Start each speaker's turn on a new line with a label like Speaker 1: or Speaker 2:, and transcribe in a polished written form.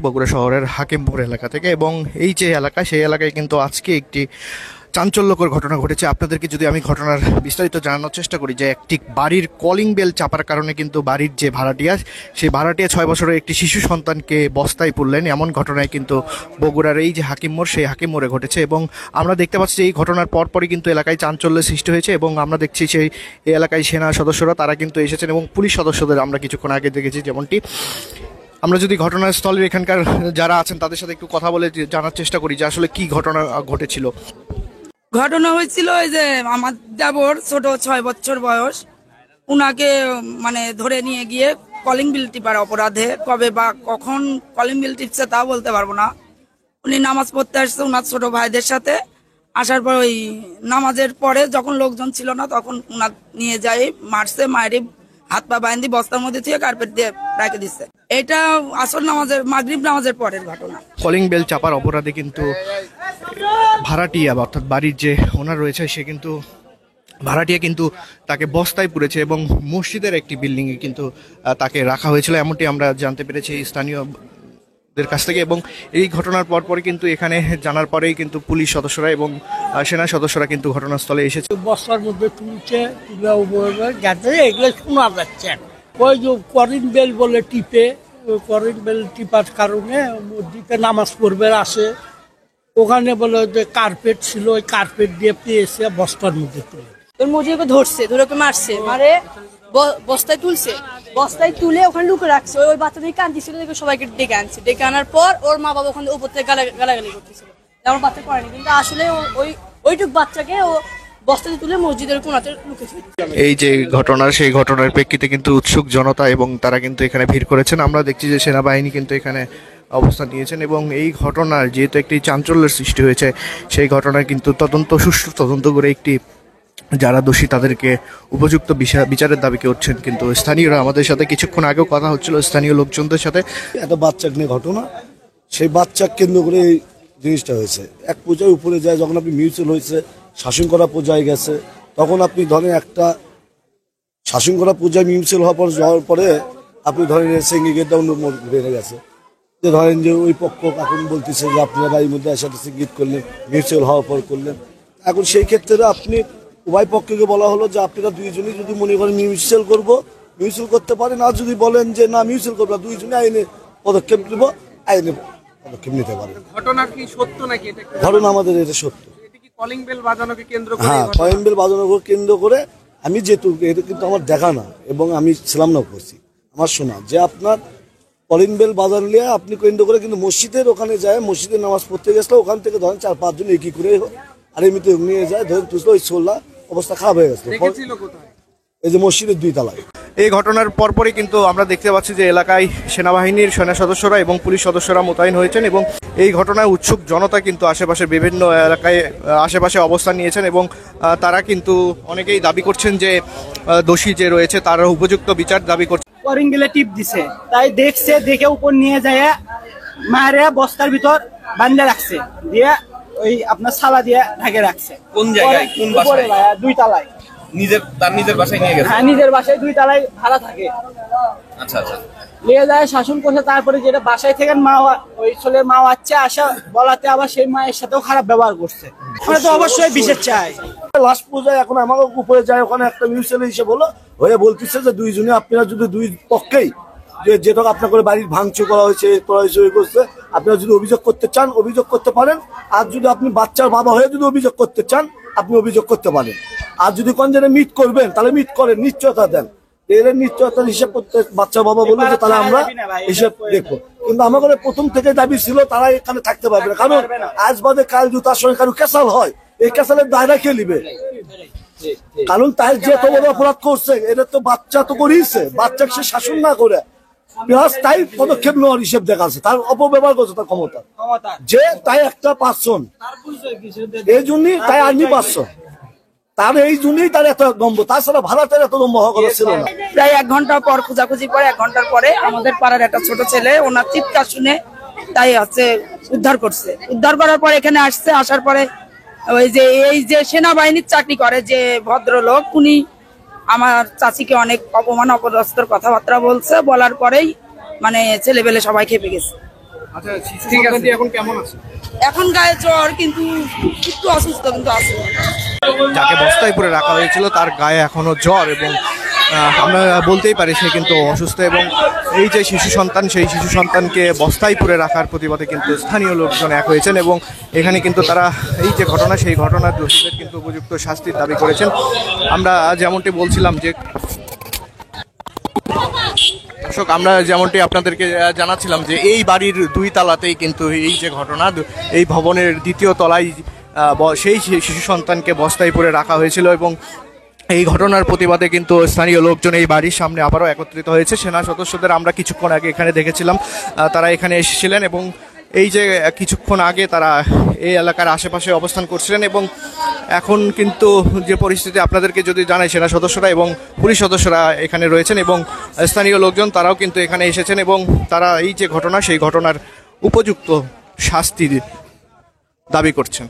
Speaker 1: বগুড়া শহরের হাকিমপুর এলাকা থেকে। এবং এই যে এলাকা, সেই এলাকায় কিন্তু আজকে একটি চাঞ্চল্যকর ঘটনা ঘটেছে। আপনাদেরকে যদি আমি ঘটনার বিস্তারিত জানানোর চেষ্টা করি, যে একটি বাড়ির কলিং বেল চাপার কারণে কিন্তু বাড়ির যে ভাড়াটিয়া, সেই ভাড়াটিয়া 6 বছরের একটি শিশু সন্তানকে বস্তায় পুরলেন, এমন ঘটনায় কিন্তু বগুড়ার এই যে হাকিম মোড়, সেই হাকিম মোড়ে ঘটেছে। এবং আমরা দেখতে পাচ্ছি যে এই ঘটনার পরপরই কিন্তু এলাকায় চাঞ্চল্যের সৃষ্টি হয়েছে। এবং আমরা দেখছি সেই এই এলাকায় সেনা সদস্যরা তারা কিন্তু এসেছেন, এবং পুলিশ সদস্যদের আমরা কিছুক্ষণ আগে দেখেছি। যেমনটি আমরা যদি ঘটনাস্থলের এখানকার যারা আছেন তাদের সাথে একটু কথা বলে জানার চেষ্টা করি যে আসলে কি ঘটনা ঘটেছিল।
Speaker 2: ঘটনা হয়েছিল ওই যে আমার দেবর ছোট 6 বছর বয়স, উনাকে মানে ধরে নিয়ে গিয়ে কলিং বিল টিপার অপরাধে, কবে বা কখন কলিং বিল টিপছে তা বলতে পারবো না। উনি নামাজ পড়তে আসছে উনার ছোট ভাইদের সাথে। আসার পর ওই নামাজের পরে যখন লোকজন ছিল না তখন উনার নিয়ে যায় মারছে, মায়ের হাত পা বাইন্দি বস্তার মধ্যে থেকে কার্পেট দিয়ে রেখে দিচ্ছে। এটা আসল নামাজের মাগরিব নামাজের পরের ঘটনা।
Speaker 1: কলিং বেল চাপার অপরাধে কিন্তু ভাড়াটিয়া অর্থাৎ বাড়ির যে ওনার রয়েছে সে কিন্তু ভাড়াটিয়া কিন্তু তাকে বস্তায় পুড়েছে, এবং মসজিদের একটি বিল্ডিংয়ে কিন্তু তাকে রাখা হয়েছিল, এমনটি আমরা জানতে পেরেছি স্থানীয়দের কাছ থেকে। এবং এই ঘটনার পরপরই কিন্তু এখানে জানার পরেই কিন্তু পুলিশ সদস্যরা এবং সেনা সদস্যরা কিন্তু ঘটনাস্থলে এসেছে।
Speaker 3: বস্তার মধ্যে তুলছে, এগুলো শোনা যাচ্ছে। ওই যে কলিং বেল বলে টিপে, ওই কলিং বেল টিপার কারণে মসজিদে নামাজ পড়বে আসে, ওখানে বলে যে কার্পেট ছিল, ওই কার্পেট দিয়ে পেয়েছে বস্তার মধ্যে তুলে।
Speaker 4: তোর মজিকে ধরছে, ধরে ওকে মারছে, মারে বস্তায় তুলছে, বস্তায় তুলে ওখানে লুকে রাখছে। ওই বাচ্চাদের কান্দিছিল, সবাইকে ডেকে আনছে। ডেকে আনার পর ওর মা বাবা ওখানে উপর থেকে গালাগালি করতেছিল, আমার বাচ্চা করেনি, কিন্তু আসলে ওইটুক বাচ্চাকে ও বস্তাতে তুলে মসজিদের কোণাতে লুকেছিল।
Speaker 1: এই যে ঘটনা, সেই ঘটনার প্রেক্ষিতে কিন্তু উৎসুক জনতা এবং তারা কিন্তু এখানে ভিড় করেছেন। আমরা দেখছি যে সেনাবাহিনী কিন্তু এখানে অবস্থান নিয়েছেন, এবং এই ঘটনার যেহেতু একটি চাঞ্চল্যের সৃষ্টি হয়েছে, সেই ঘটনার কিন্তু সুষ্ঠু তদন্ত করে একটি যারা দোষী তাদেরকে উপযুক্ত বিচারের দাবি করছেন কিন্তু স্থানীয়রা। আমাদের সাথে কিছুক্ষণ আগেও কথা হচ্ছিল স্থানীয় লোকজনদের সাথে।
Speaker 5: একটা বাচ্চা নিয়ে ঘটনা, সেই বাচ্চা কেন্দ্র করে এই জিনিসটা হয়েছে। এক পর্যায়ে উপরে যায়, যখন আপনি মিউচুয়াল হয়েছে, শাসন করা পর্যায়ে গেছে, তখন আপনি ধরেন একটা শাসন করা পর্যায়ে মিউচুয়াল যাওয়ার পরে আপনি ধরেন সিঙ্গিকেটটা অন্য বেড়ে গেছে, যে ধরেন যে ওই পক্ষ এখন বলতেছে যে আপনারা এই মধ্যে একসাথে সিঙ্গিত করলেন, মিউচুয়াল হওয়ার পর করলেন। এখন সেই ক্ষেত্রে আপনি উভয় পক্ষকে বলা হলো যে আপনারা দুইজনই যদি মনে করেন মিউচুয়াল করবো, মিউচুয়াল করতে পারেন, আর যদি বলেন যে না মিউচুয়াল করবো, দুইজনে আইনে পদক্ষেপ নেব, আইনে পদক্ষেপ নিতে পারেন।
Speaker 6: ঘটনা কি সত্য নাকি?
Speaker 5: ঘটনা আমাদের এটা সত্য।
Speaker 6: কলিং বেল বাজানোকে কেন্দ্র করে?
Speaker 5: হ্যাঁ, কলিং বেল বাজানোকে কেন্দ্র করে। আমি যেহেতু এটা কিন্তু আমার দেখা না এবং আমি ছিলাম না, করছি আমার শোনা যে আপনার কলিং বেল বাজানো আপনি কেন্দ্র করে কিন্তু মসজিদের ওখানে যায়, মসজিদের নামাজ পড়তে গেছিল, ওখান থেকে ধরেন 4-5 জন একই করে আর এমনিতে নিয়ে যায়, ধরেন তুলছিল, ওই ছোলা অবস্থা খারাপ হয়ে গেছে। এই যে মসজিদের 2 তলায়।
Speaker 1: এই ঘটনার পরপরই কিন্তু আমরা দেখতে পাচ্ছি যে এলাকায় সেনাবাহিনীর সেনা সদস্যরা এবং পুলিশ সদস্যরা মোতায়েন হয়েছেন, এবং এই ঘটনায় উৎসুক জনতা কিন্তু আশেপাশের বিভিন্ন এলাকায় আশেপাশে অবস্থান নিয়েছেন, এবং তারা কিন্তু অনেকেই দাবি করছেন যে দোষী যে রয়েছে তারা উপযুক্ত বিচার দাবি করছে।
Speaker 7: কলিং বেলে টিপ দিছে, তাই দেখছে, দেখে উপর নিয়ে যায় মারে বস্তার ভিতর বান্ধে রাখছে, দিয়ে ওই আপনার সালা দিয়ে ঢাকে রাখছে।
Speaker 6: কোন জায়গায়, কোন বাসায়?
Speaker 7: 2 তলায়।
Speaker 6: তার নিজের বাসায় নিয়ে গেছে?
Speaker 7: হ্যাঁ, নিজের বাসায় 2 তলায় ভাড়া থাকে।
Speaker 6: আচ্ছা আচ্ছা।
Speaker 7: নিয়ে যায়, শাসন করছে। তারপরে যেটা বাসায় থেকে মা, ওই ছেলের মা আসা বলাতে আবার সেই মায়ের সাথেও খারাপ ব্যবহার করছে। আমরা তো অবশ্যই বিচার চাই।
Speaker 5: লাস্ট পর্যায়ে এখন আমার উপরে যায়, ওখানে একটা মিউচুয়াল হিসেবে হলো হয়ে বলতেছে যে দুইজনে আপনারা যদি দুই পক্ষেই যেটা আপনার করে বাড়ির ভাঙচুর করা হয়েছে করছে, আপনারা যদি অভিযোগ করতে চান অভিযোগ করতে পারেন, আর যদি আপনি বাচ্চার বাবা হয়ে যদি অভিযোগ করতে চান আপনি অভিযোগ করতে পারেন, আর যদি কোন জায়গায় মিট করবেন তাহলে মিট করেন, নিশ্চয়তা দেন। এর নিশ্চয়তার হিসাব করতে বাচ্চা বাবা বললো যে তাহলে আমরা হিসাব দেখবো। কিন্তু আমাদের প্রথম থেকে দাবি ছিল তারা এখানে থাকতে পারবে না, কারণ আজ বাদে কাল যদি তার সঙ্গে কারো ক্যাসাল হয়, এই ক্যাসালের দায়রা কে নিবে? কারণ তাই যে এত বড় অপরাধ করছে, এটা তো বাচ্চা তো করিয়েছে, বাচ্চাকে সে শাসন না করে তাই পদক্ষেপ নেওয়ার হিসেব দেখাচ্ছে, তার অপব্যবহার করছে তার ক্ষমতা, যে তাই একটা পার্সন, এই জন্যই তাই আর্মি পার্সন, তার এই জন্যই তার এত দম্ভ, তাছাড়া ভাড়াটার এত দম্ভ হওয়া কথা ছিল না।
Speaker 2: প্রায় 1 ঘন্টা পর খোঁজাখুঁজি পরে 1 ঘন্টার পরে আমাদের পাড়ার একটা ছোট ছেলে ওনার চিৎকার শুনে তাই উদ্ধার করছে। উদ্ধার করার পর এখানে আসছে, আসার পরে ওই যে এই যে সেনাবাহিনীর চাকরি করে যে ভদ্রলোক, উনি আমার চাচিকে অনেক অপমান অপদস্থর কথাবার্তা বলছে, বলার পরেই মানে ছেলেবেলে সবাই খেপে গেছে।
Speaker 6: আচ্ছা, সন্তানটি এখন কেমন আছে?
Speaker 2: এখন গায়ে জ্বর, কিন্তু একটু অসুস্থ কিন্তু আছে।
Speaker 1: যাকে বস্তায় পুরে রাখা হয়েছিল তার গায়ে এখনো জ্বর, এবং আমরা বলতেই পারি সে কিন্তু অসুস্থ। এবং এই যে শিশু সন্তান, সেই শিশু সন্তানকে বস্তায় পুরে রাখার প্রতিবাদে কিন্তু স্থানীয় লোকজন এক হয়েছেন, এবং এখানে কিন্তু তারা এই যে ঘটনা, সেই ঘটনার দোষীদের কিন্তু উপযুক্ত শাস্তির দাবি করেছেন। আমরা যেমনটি বলছিলাম যে দর্শক, আমরা যেমনটি আপনাদেরকে জানাচ্ছিলাম যে এই বাড়ির 2 তলাতেই কিন্তু এই যে ঘটনা, এই ভবনের 2য় তলায় সেই শিশু সন্তানকে বস্তায় পুরে রাখা হয়েছিল, এবং এই ঘটনার প্রতিবাদে কিন্তু স্থানীয় লোকজন এই বাড়ির সামনে আবারও একত্রিত হয়েছে। সেনা সদস্যদের আমরা কিছুক্ষণ আগে এখানে দেখেছিলাম, তারা এখানে এসেছিলেন, এবং এই যে কিছুক্ষণ আগে তারা এই এলাকার আশেপাশে অবস্থান করছিলেন। এবং এখন কিন্তু যে পরিস্থিতি আপনাদেরকে যদি জানাই, সেনা সদস্যরা এবং পুলিশ সদস্যরা এখানে রয়েছেন, এবং স্থানীয় লোকজন তারাও কিন্তু এখানে এসেছেন, এবং তারা এই যে ঘটনা, সেই ঘটনার উপযুক্ত শাস্তির দাবি করছেন।